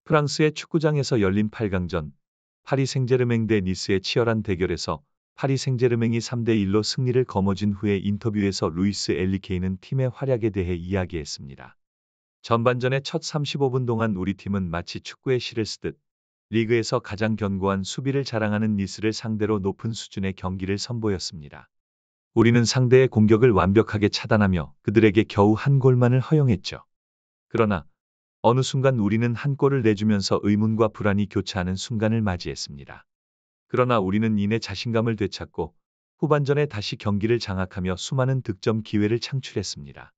프랑스의 축구장에서 열린 8강전, 파리 생제르맹 대 니스의 치열한 대결에서 파리 생제르맹이 3대1로 승리를 거머쥔 후에 인터뷰에서 루이스 엘리케이는 팀의 활약에 대해 이야기했습니다. 전반전의 첫 35분 동안 우리 팀은 마치 축구의 시를 쓰듯 리그에서 가장 견고한 수비를 자랑하는 니스를 상대로 높은 수준의 경기를 선보였습니다. 우리는 상대의 공격을 완벽하게 차단하며 그들에게 겨우 한 골만을 허용했죠. 그러나 어느 순간 우리는 한 골을 내주면서 의문과 불안이 교차하는 순간을 맞이했습니다. 그러나 우리는 이내 자신감을 되찾고 후반전에 다시 경기를 장악하며 수많은 득점 기회를 창출했습니다.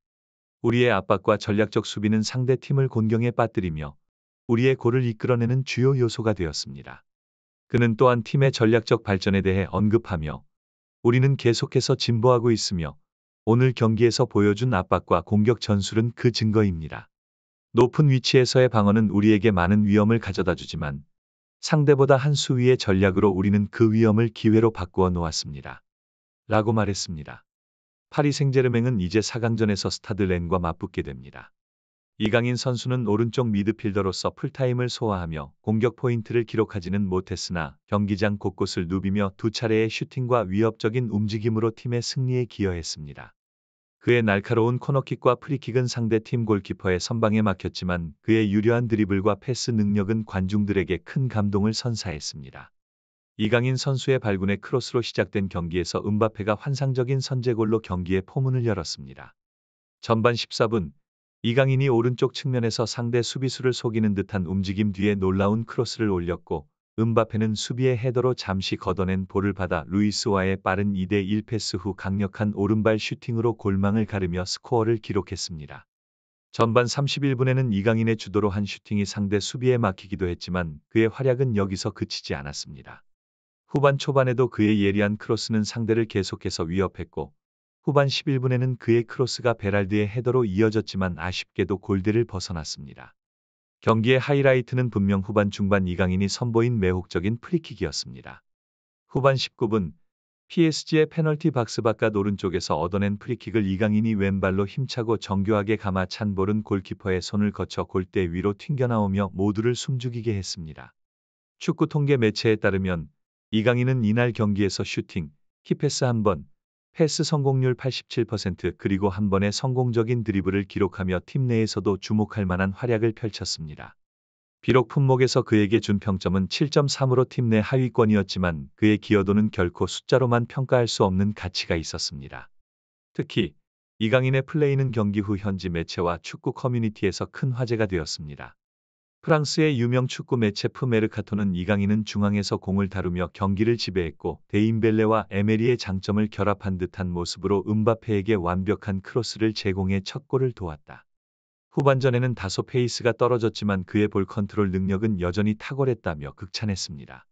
우리의 압박과 전략적 수비는 상대 팀을 곤경에 빠뜨리며 우리의 골을 이끌어내는 주요 요소가 되었습니다. 그는 또한 팀의 전략적 발전에 대해 언급하며 우리는 계속해서 진보하고 있으며 오늘 경기에서 보여준 압박과 공격 전술은 그 증거입니다. 높은 위치에서의 방어는 우리에게 많은 위험을 가져다 주지만 상대보다 한 수 위의 전략으로 우리는 그 위험을 기회로 바꾸어 놓았습니다. 라고 말했습니다. 파리 생제르맹은 이제 4강전에서 스타드 렌과 맞붙게 됩니다. 이강인 선수는 오른쪽 미드필더로서 풀타임을 소화하며 공격 포인트를 기록하지는 못했으나 경기장 곳곳을 누비며 두 차례의 슈팅과 위협적인 움직임으로 팀의 승리에 기여했습니다. 그의 날카로운 코너킥과 프리킥은 상대팀 골키퍼의 선방에 막혔지만 그의 유려한 드리블과 패스 능력은 관중들에게 큰 감동을 선사했습니다. 이강인 선수의 발군의 크로스로 시작된 경기에서 음바페가 환상적인 선제골로 경기의 포문을 열었습니다. 전반 14분, 이강인이 오른쪽 측면에서 상대 수비수를 속이는 듯한 움직임 뒤에 놀라운 크로스를 올렸고 음바페는 수비의 헤더로 잠시 걷어낸 볼을 받아 루이스와의 빠른 2대1 패스 후 강력한 오른발 슈팅으로 골망을 가르며 스코어를 기록했습니다. 전반 31분에는 이강인의 주도로 한 슈팅이 상대 수비에 막히기도 했지만 그의 활약은 여기서 그치지 않았습니다. 후반 초반에도 그의 예리한 크로스는 상대를 계속해서 위협했고 후반 11분에는 그의 크로스가 베랄드의 헤더로 이어졌지만 아쉽게도 골대를 벗어났습니다. 경기의 하이라이트는 분명 후반 중반 이강인이 선보인 매혹적인 프리킥이었습니다. 후반 19분 PSG의 페널티 박스 바깥 오른쪽에서 얻어낸 프리킥을 이강인이 왼발로 힘차고 정교하게 감아 찬 볼은 골키퍼의 손을 거쳐 골대 위로 튕겨나오며 모두를 숨죽이게 했습니다. 축구 통계 매체에 따르면 이강인은 이날 경기에서 슈팅, 키패스 1번, 패스 성공률 87% 그리고 한 번의 성공적인 드리블을 기록하며 팀 내에서도 주목할 만한 활약을 펼쳤습니다. 비록 품목에서 그에게 준 평점은 7.3으로 팀 내 하위권이었지만 그의 기여도는 결코 숫자로만 평가할 수 없는 가치가 있었습니다. 특히 이강인의 플레이는 경기 후 현지 매체와 축구 커뮤니티에서 큰 화제가 되었습니다. 프랑스의 유명 축구 매체 푸메르카토는 이강인은 중앙에서 공을 다루며 경기를 지배했고 데임벨레와 에메리의 장점을 결합한 듯한 모습으로 음바페에게 완벽한 크로스를 제공해 첫 골을 도왔다. 후반전에는 다소 페이스가 떨어졌지만 그의 볼 컨트롤 능력은 여전히 탁월했다며 극찬했습니다.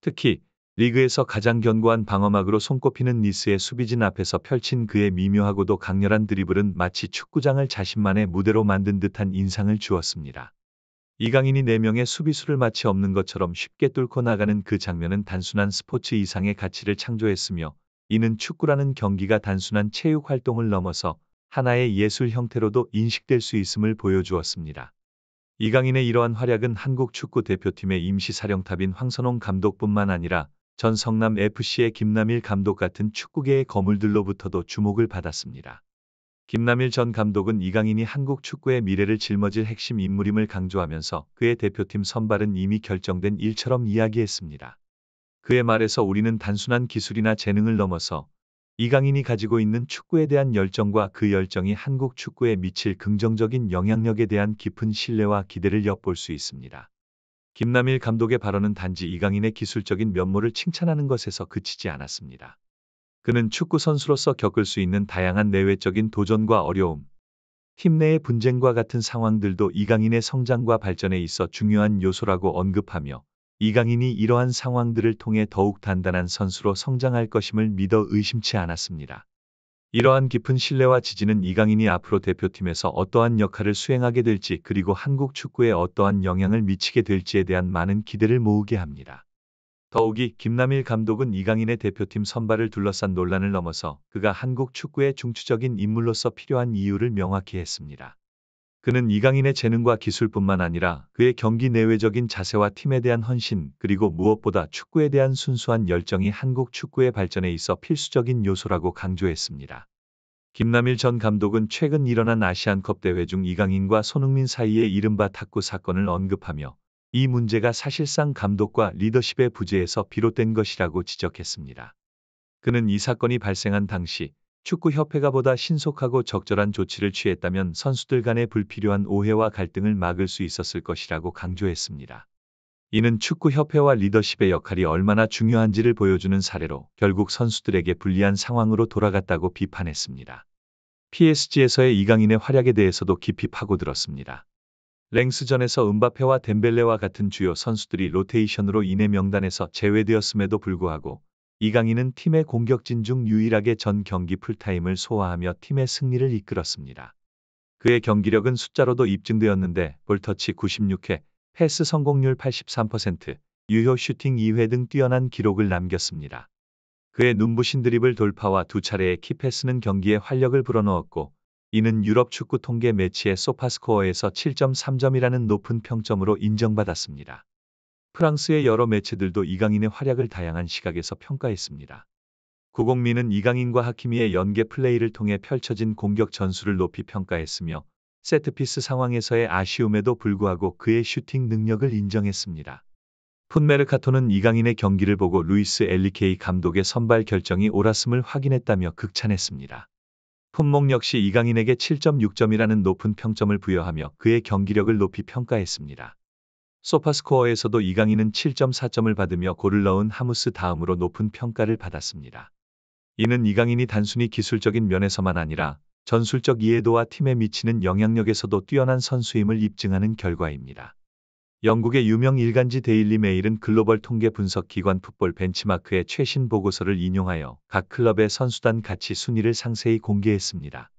특히 리그에서 가장 견고한 방어막으로 손꼽히는 니스의 수비진 앞에서 펼친 그의 미묘하고도 강렬한 드리블은 마치 축구장을 자신만의 무대로 만든 듯한 인상을 주었습니다. 이강인이 4명의 수비수를 마치 없는 것처럼 쉽게 뚫고 나가는 그 장면은 단순한 스포츠 이상의 가치를 창조했으며 이는 축구라는 경기가 단순한 체육 활동을 넘어서 하나의 예술 형태로도 인식될 수 있음을 보여주었습니다. 이강인의 이러한 활약은 한국 축구 대표팀의 임시사령탑인 황선홍 감독뿐만 아니라 전 성남FC의 김남일 감독 같은 축구계의 거물들로부터도 주목을 받았습니다. 김남일 전 감독은 이강인이 한국 축구의 미래를 짊어질 핵심 인물임을 강조하면서 그의 대표팀 선발은 이미 결정된 일처럼 이야기했습니다. 그의 말에서 우리는 단순한 기술이나 재능을 넘어서 이강인이 가지고 있는 축구에 대한 열정과 그 열정이 한국 축구에 미칠 긍정적인 영향력에 대한 깊은 신뢰와 기대를 엿볼 수 있습니다. 김남일 감독의 발언은 단지 이강인의 기술적인 면모를 칭찬하는 것에서 그치지 않았습니다. 그는 축구 선수로서 겪을 수 있는 다양한 내외적인 도전과 어려움, 팀 내의 분쟁과 같은 상황들도 이강인의 성장과 발전에 있어 중요한 요소라고 언급하며 이강인이 이러한 상황들을 통해 더욱 단단한 선수로 성장할 것임을 믿어 의심치 않았습니다. 이러한 깊은 신뢰와 지지는 이강인이 앞으로 대표팀에서 어떠한 역할을 수행하게 될지 그리고 한국 축구에 어떠한 영향을 미치게 될지에 대한 많은 기대를 모으게 합니다. 더욱이 김남일 감독은 이강인의 대표팀 선발을 둘러싼 논란을 넘어서 그가 한국 축구의 중추적인 인물로서 필요한 이유를 명확히 했습니다. 그는 이강인의 재능과 기술뿐만 아니라 그의 경기 내외적인 자세와 팀에 대한 헌신, 그리고 무엇보다 축구에 대한 순수한 열정이 한국 축구의 발전에 있어 필수적인 요소라고 강조했습니다. 김남일 전 감독은 최근 일어난 아시안컵 대회 중 이강인과 손흥민 사이의 이른바 탁구 사건을 언급하며 이 문제가 사실상 감독과 리더십의 부재에서 비롯된 것이라고 지적했습니다. 그는 이 사건이 발생한 당시 축구협회가 보다 신속하고 적절한 조치를 취했다면 선수들 간의 불필요한 오해와 갈등을 막을 수 있었을 것이라고 강조했습니다. 이는 축구협회와 리더십의 역할이 얼마나 중요한지를 보여주는 사례로 결국 선수들에게 불리한 상황으로 돌아갔다고 비판했습니다. PSG에서의 이강인의 활약에 대해서도 깊이 파고들었습니다. 랭스전에서 음바페와 덴벨레와 같은 주요 선수들이 로테이션으로 인해 명단에서 제외되었음에도 불구하고 이강인은 팀의 공격진 중 유일하게 전 경기 풀타임을 소화하며 팀의 승리를 이끌었습니다. 그의 경기력은 숫자로도 입증되었는데 볼터치 96회, 패스 성공률 83%, 유효 슈팅 2회 등 뛰어난 기록을 남겼습니다. 그의 눈부신 드리블 돌파와 두 차례의 키패스는 경기에 활력을 불어넣었고 이는 유럽 축구 통계 매치의 소파스코어에서 7.3점이라는 높은 평점으로 인정받았습니다. 프랑스의 여러 매체들도 이강인의 활약을 다양한 시각에서 평가했습니다. 구공민은 이강인과 하키미의 연계 플레이를 통해 펼쳐진 공격 전술을 높이 평가했으며 세트피스 상황에서의 아쉬움에도 불구하고 그의 슈팅 능력을 인정했습니다. 풋메르카토는 이강인의 경기를 보고 루이스 엘리케이 감독의 선발 결정이 옳았음을 확인했다며 극찬했습니다. 풋몽 역시 이강인에게 7.6점이라는 높은 평점을 부여하며 그의 경기력을 높이 평가했습니다. 소파스코어에서도 이강인은 7.4점을 받으며 골을 넣은 하무스 다음으로 높은 평가를 받았습니다. 이는 이강인이 단순히 기술적인 면에서만 아니라 전술적 이해도와 팀에 미치는 영향력에서도 뛰어난 선수임을 입증하는 결과입니다. 영국의 유명 일간지 데일리 메일은 글로벌 통계 분석 기관 풋볼 벤치마크의 최신 보고서를 인용하여 각 클럽의 선수단 가치 순위를 상세히 공개했습니다.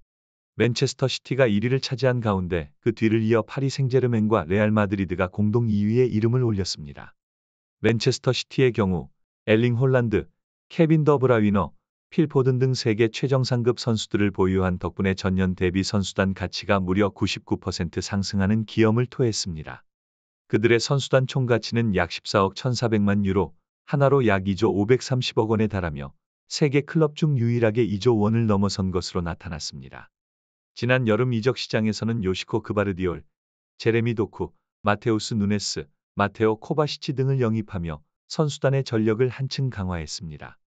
맨체스터 시티가 1위를 차지한 가운데 그 뒤를 이어 파리 생제르맹과 레알 마드리드가 공동 2위에 이름을 올렸습니다. 맨체스터 시티의 경우 엘링 홀란드, 케빈 더 브라위너, 필 포든 등 세계 최정상급 선수들을 보유한 덕분에 전년 대비 선수단 가치가 무려 99% 상승하는 기염을 토했습니다. 그들의 선수단 총가치는 약 14억 1,400만 유로, 하나로 약 2조 530억 원에 달하며 세계 클럽 중 유일하게 2조 원을 넘어선 것으로 나타났습니다. 지난 여름 이적 시장에서는 요시코 그바르디올, 제레미 도쿠, 마테우스 누네스, 마테오 코바시치 등을 영입하며 선수단의 전력을 한층 강화했습니다.